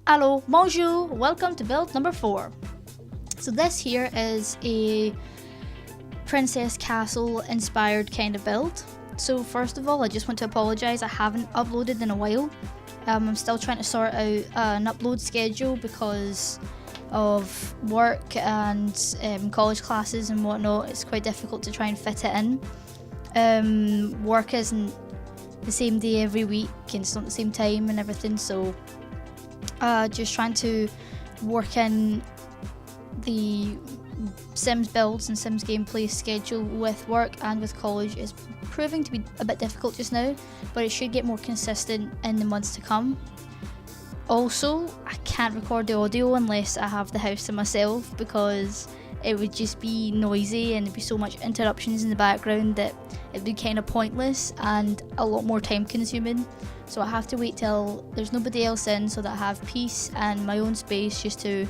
Hello, bonjour, welcome to build number 4. So this here is a Princess Castle inspired kind of build. So first of all, I just want to apologise, I haven't uploaded in a while. I'm still trying to sort out an upload schedule because of work and college classes and whatnot. It's quite difficult to try and fit it in. Work isn't the same day every week and it's not the same time and everything, so just trying to work in the Sims builds and Sims gameplay schedule with work and with college is proving to be a bit difficult just now, but it should get more consistent in the months to come. Also, I can't record the audio unless I have the house to myself because it would just be noisy and there'd be so much interruptions in the background that it'd be kind of pointless and a lot more time consuming. So I have to wait till there's nobody else in so that I have peace and my own space just to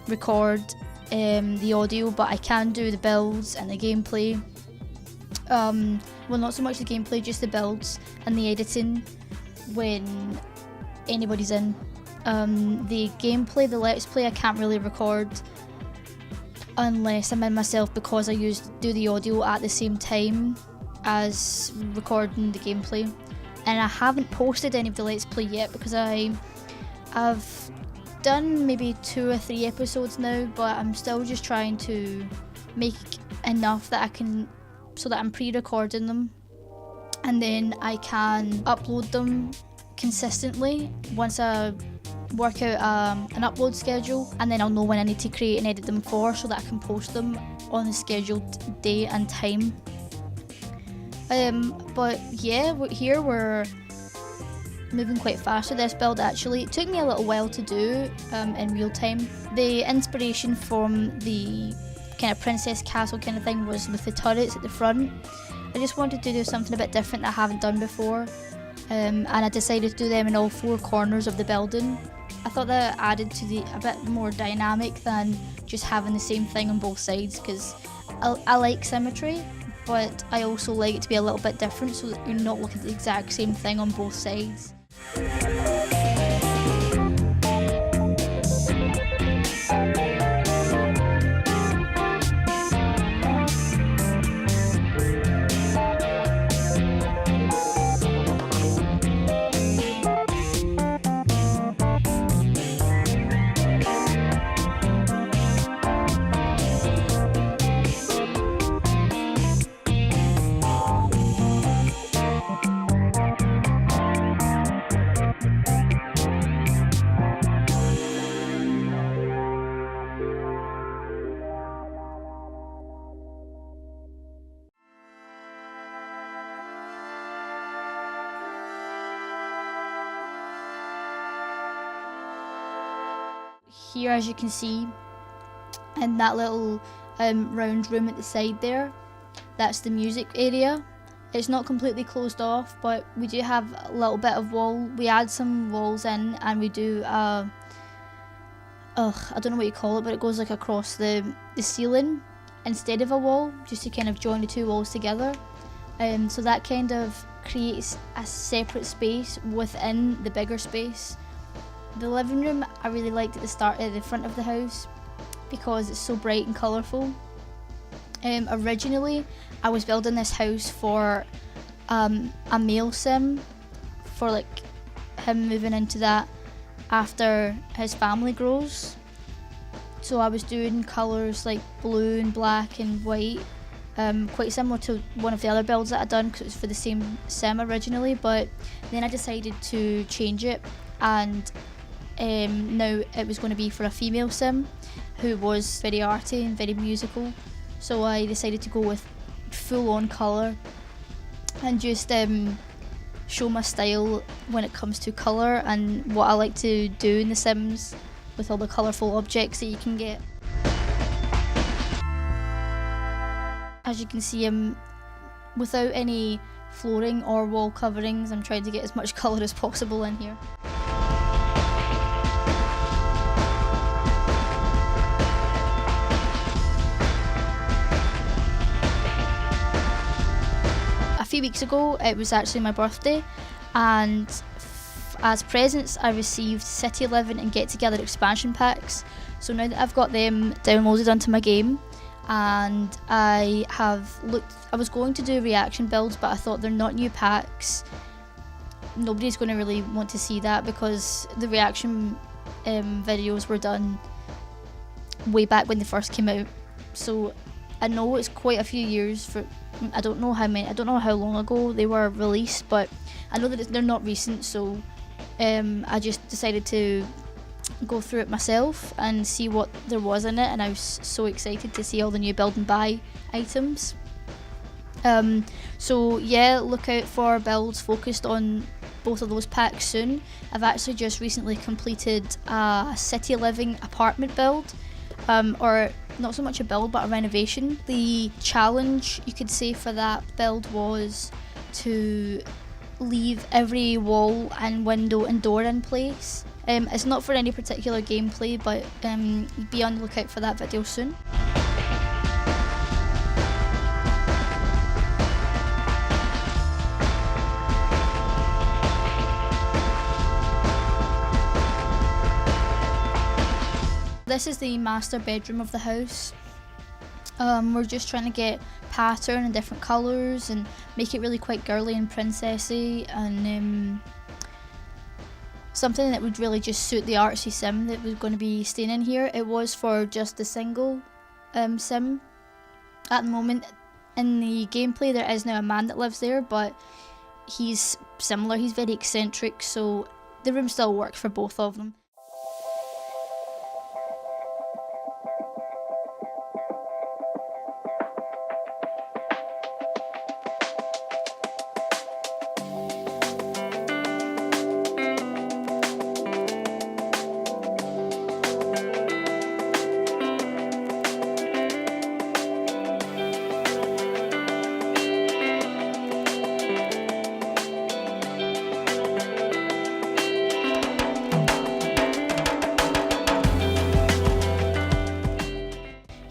record the audio, but I can do the builds and the gameplay. Well, not so much the gameplay, just the builds and the editing when anybody's in. The gameplay, the let's play, I can't really record unless I'm in myself because I do the audio at the same time as recording the gameplay. And I haven't posted any of the let's play yet because I've done maybe 2 or 3 episodes now, but I'm still just trying to make enough that I can, so that I'm pre-recording them and then I can upload them consistently once I work out an upload schedule, and then I'll know when I need to create and edit them for so that I can post them on the scheduled day and time. But yeah, we're moving quite fast with this build actually. It took me a little while to do in real time. The inspiration from the kind of Princess Castle kind of thing was with the turrets at the front. I just wanted to do something a bit different that I haven't done before, and I decided to do them in all 4 corners of the building. I thought that added to a bit more dynamic than just having the same thing on both sides, because I like symmetry, but I also like it to be a little bit different so that you're not looking at the exact same thing on both sides. Here, as you can see, in that little round room at the side there, that's the music area. It's not completely closed off, but we do have a little bit of wall. We add some walls in, and we do I don't know what you call it, but it goes like across the ceiling instead of a wall, just to kind of join the 2 walls together. So that kind of creates a separate space within the bigger space. The living room I really liked at the front of the house because it's so bright and colourful. Originally I was building this house for a male sim, for like him moving into that after his family grows. So I was doing colours like blue and black and white, quite similar to one of the other builds that I'd done because it was for the same sim originally, but then I decided to change it, and now it was going to be for a female sim who was very arty and very musical. So I decided to go with full on colour and just show my style when it comes to colour and what I like to do in The Sims with all the colourful objects that you can get. As you can see, without any flooring or wall coverings, I'm trying to get as much colour as possible in here. A few weeks ago, it was actually my birthday, and as presents I received City Living and Get Together expansion packs. So now that I've got them downloaded onto my game, and I was going to do reaction builds, but I thought they're not new packs. Nobody's going to really want to see that because the reaction videos were done way back when they first came out. So I know it's quite a few years I don't know how long ago they were released, but I know that they're not recent, so I just decided to go through it myself and see what there was in it, and I was so excited to see all the new build and buy items. So yeah, look out for builds focused on both of those packs soon. I've actually just recently completed a city living apartment build, or not so much a build but a renovation. The challenge, you could say, for that build was to leave every wall and window and door in place. It's not for any particular gameplay, but be on the lookout for that video soon. This is the master bedroom of the house. We're just trying to get pattern and different colours and make it really quite girly and princessy, and something that would really just suit the artsy sim that was going to be staying in here. It was for just the single sim. At the moment in the gameplay there is now a man that lives there, but he's similar, he's very eccentric, so the room still works for both of them.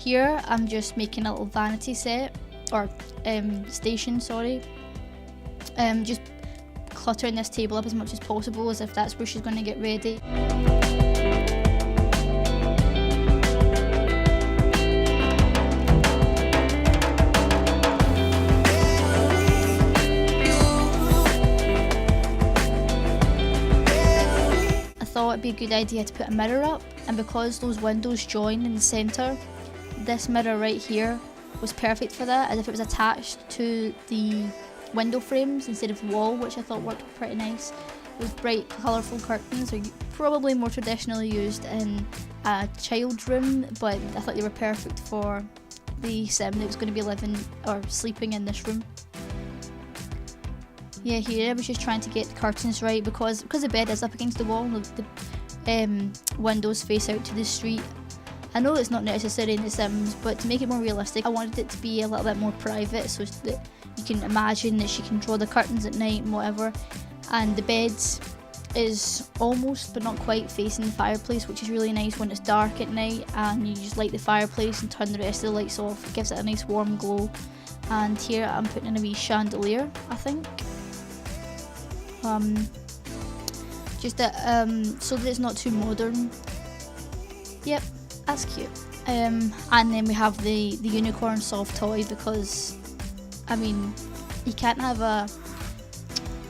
Here I'm just making a little vanity set, or station, sorry. Just cluttering this table up as much as possible, as if that's where she's going to get ready. I thought it'd be a good idea to put a mirror up, and because those windows join in the centre, this mirror right here was perfect for that, as if it was attached to the window frames instead of the wall, which I thought worked pretty nice. With bright colourful curtains, are probably more traditionally used in a child's room, but I thought they were perfect for the sim that was going to be living or sleeping in this room. Yeah, here I was just trying to get the curtains right because the bed is up against the wall and the windows face out to the street. I know it's not necessary in The Sims, but to make it more realistic, I wanted it to be a little bit more private so that you can imagine that she can draw the curtains at night and whatever. And the bed is almost, but not quite, facing the fireplace, which is really nice when it's dark at night and you just light the fireplace and turn the rest of the lights off. It gives it a nice warm glow. And here I'm putting in a wee chandelier, I think. Just so that it's not too modern. Yep. That's cute. And then we have the unicorn soft toy, because I mean you can't have a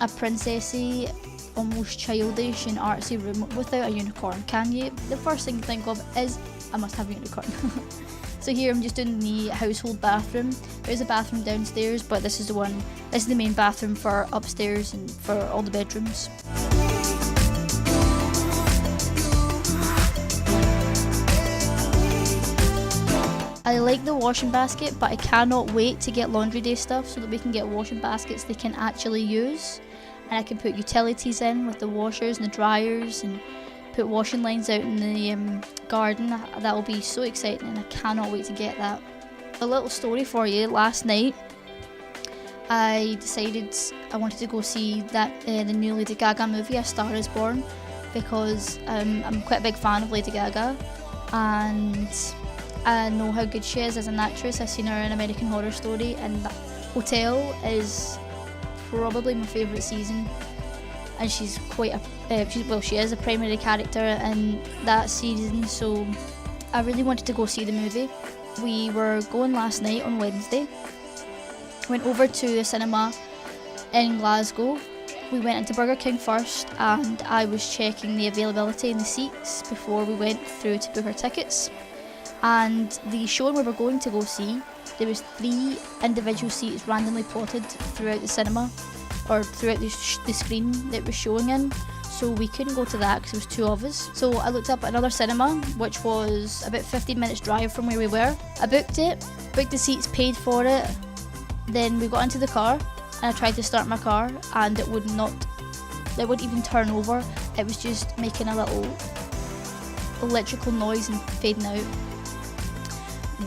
princessy, almost childish and artsy room without a unicorn, can you? The first thing you think of is I must have a unicorn. So here I'm just doing the household bathroom. There's a bathroom downstairs, but this is the main bathroom for upstairs and for all the bedrooms. I like the washing basket, but I cannot wait to get laundry day stuff so that we can get washing baskets they can actually use, and I can put utilities in with the washers and the dryers and put washing lines out in the garden. That will be so exciting and I cannot wait to get that. A little story for you. Last night I decided I wanted to go see that the new Lady Gaga movie, A Star Is Born, because I'm quite a big fan of Lady Gaga and I know how good she is as an actress. I've seen her in American Horror Story, and that hotel is probably my favourite season. and she's quite she is a primary character in that season, so I really wanted to go see the movie. We were going last night on Wednesday. Went over to a cinema in Glasgow. We went into Burger King first, and I was checking the availability in the seats before we went through to book our tickets. And the showing we were going to go see, there was 3 individual seats randomly plotted throughout the cinema, or throughout the screen that it was showing in. So we couldn't go to that because there was 2 of us. So I looked up another cinema, which was about 15 minutes drive from where we were. I booked the seats, paid for it. Then we got into the car, and I tried to start my car, and it wouldn't even turn over. It was just making a little electrical noise and fading out.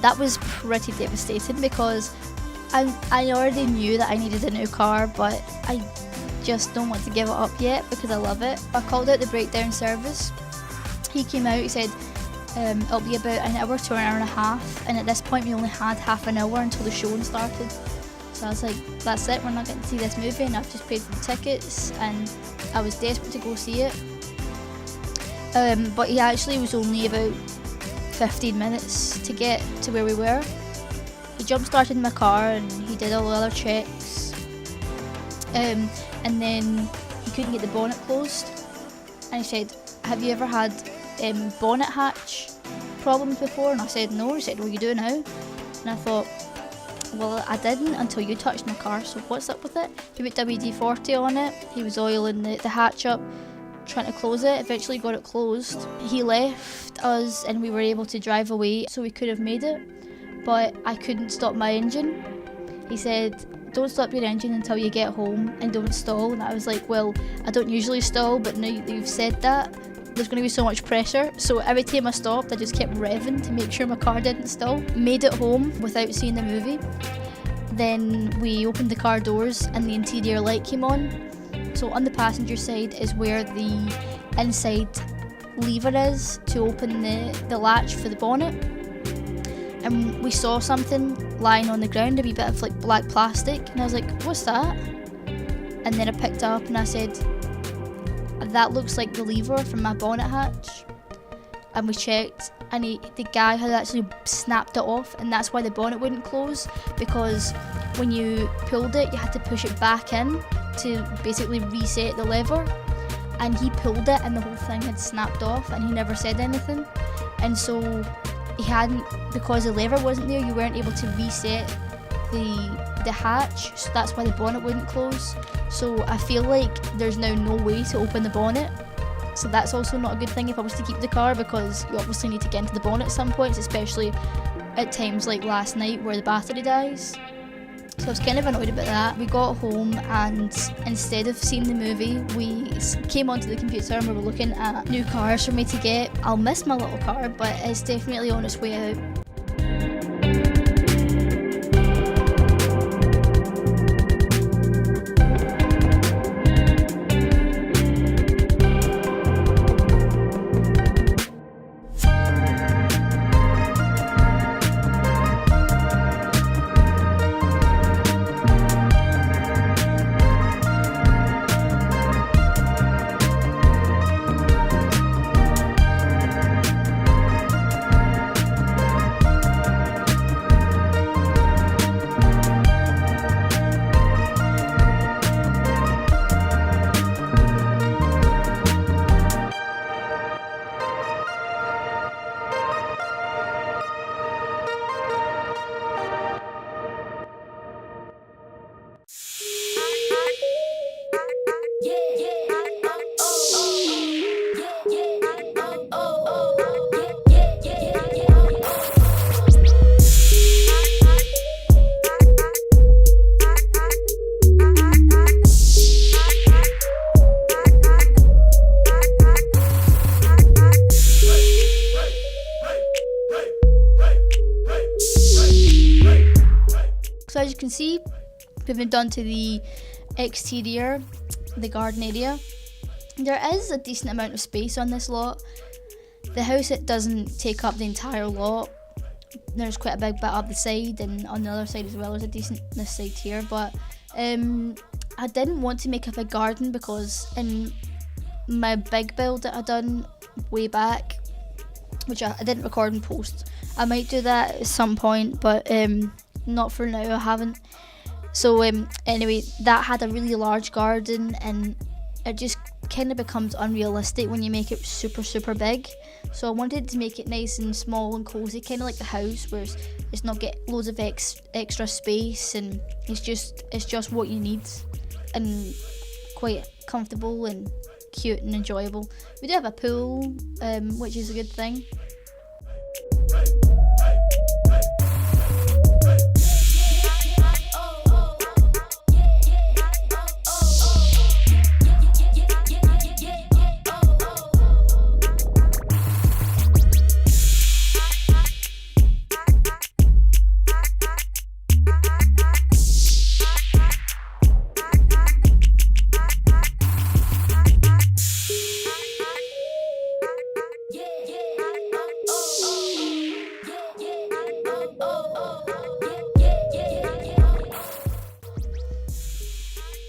That was pretty devastating because I already knew that I needed a new car, but I just don't want to give it up yet because I love it. I called out the breakdown service. He came out, he said it'll be about an hour to an hour and a half, and at this point we only had half an hour until the showing started. So I was like, that's it, we're not getting to see this movie, and I've just paid for the tickets, and I was desperate to go see it. But he actually was only about 15 minutes to get to where we were. He jump started my car and he did all the other checks, and then he couldn't get the bonnet closed, and he said, have you ever had bonnet hatch problems before? And I said no. He said, well, you do now. And I thought, well, I didn't until you touched my car, so what's up with it? He put WD-40 on it, he was oiling the hatch up, trying to close it, eventually got it closed. He left us and we were able to drive away, so we could have made it, but I couldn't stop my engine. He said, don't stop your engine until you get home and don't stall. And I was like, well, I don't usually stall, but now that you've said that, there's going to be so much pressure. So every time I stopped, I just kept revving to make sure my car didn't stall. Made it home without seeing the movie. Then we opened the car doors and the interior light came on. So on the passenger side is where the inside lever is to open the latch for the bonnet. And we saw something lying on the ground, a wee bit of like black plastic, and I was like, what's that? And then I picked it up and I said, that looks like the lever from my bonnet hatch. And we checked, and the guy had actually snapped it off, and that's why the bonnet wouldn't close, because when you pulled it, you had to push it back in to basically reset the lever. And he pulled it and the whole thing had snapped off, and he never said anything. And so he hadn't, because the lever wasn't there, you weren't able to reset the hatch, so that's why the bonnet wouldn't close. So I feel like there's now no way to open the bonnet, so that's also not a good thing if I was to keep the car, because you obviously need to get into the bonnet at some points, especially at times like last night where the battery dies. So I was kind of annoyed about that. We got home and instead of seeing the movie, we came onto the computer and we were looking at new cars for me to get. I'll miss my little car, but it's definitely on its way out. So as you can see, we've been done to the exterior, the garden area. There is a decent amount of space on this lot. The house, it doesn't take up the entire lot. There's quite a big bit up the side, and on the other side as well there's a decent this side here, but I didn't want to make a big garden because in my big build that I done way back, which I didn't record and post, I might do that at some point, but not for now. I haven't. So anyway, that had a really large garden, and it just kind of becomes unrealistic when you make it super big. So I wanted to make it nice and small and cozy, kind of like the house, where it's not get loads of extra space, and it's just what you need, and quite comfortable and cute and enjoyable. We do have a pool, which is a good thing.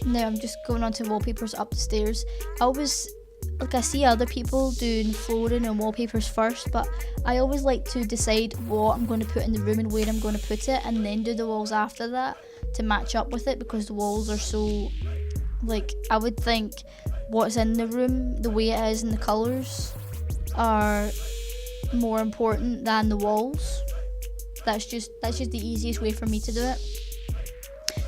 Now I'm just going on to wallpapers up the stairs. I see other people doing flooring and wallpapers first, but I always like to decide what I'm going to put in the room and where I'm going to put it, and then do the walls after that to match up with it, because the walls are so, like, I would think what's in the room, the way it is, and the colours are more important than the walls. That's just the easiest way for me to do it.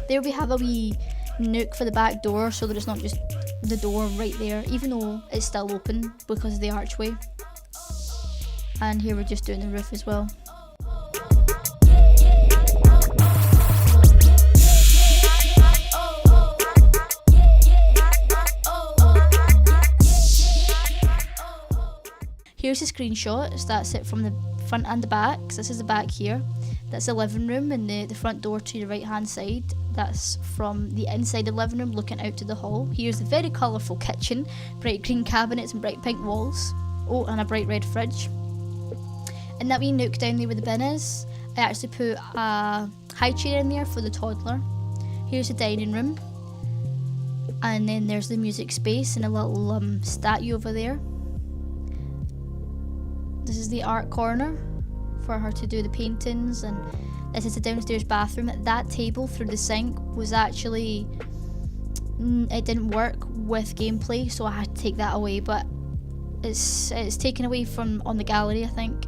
There we have a wee nook for the back door, so that it's not just the door right there, even though it's still open because of the archway. And here we're just doing the roof as well. Here's a screenshot, so that's it from the front and the back. So this is the back here. That's the living room, and the front door to the right hand side. That's from the inside of the living room looking out to the hall. Here's the very colourful kitchen, bright green cabinets and bright pink walls. Oh, and a bright red fridge. And that wee nook down there where the bin is, I actually put a high chair in there for the toddler. Here's the dining room. And then there's the music space and a little statue over there. This is the art corner for her to do the paintings, and this is the downstairs bathroom. That table through the sink was actually, it didn't work with gameplay, so I had to take that away, but it's taken away from on the gallery, I think.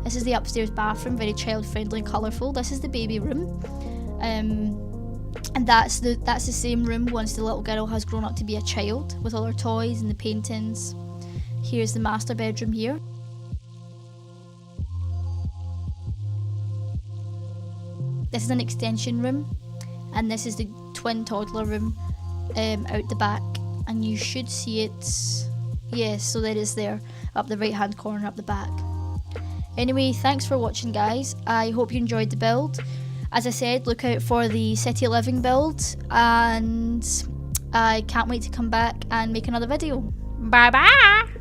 This is the upstairs bathroom, very child friendly and colourful. This is the baby room, and that's the same room once the little girl has grown up to be a child, with all her toys and the paintings. Here's the master bedroom here. This is an extension room, and this is the twin toddler room out the back, and you should see it. Yes, so there it is there, up the right hand corner up the back. Anyway, thanks for watching, guys. I hope you enjoyed the build. As I said, look out for the city living build, and I can't wait to come back and make another video. Bye bye!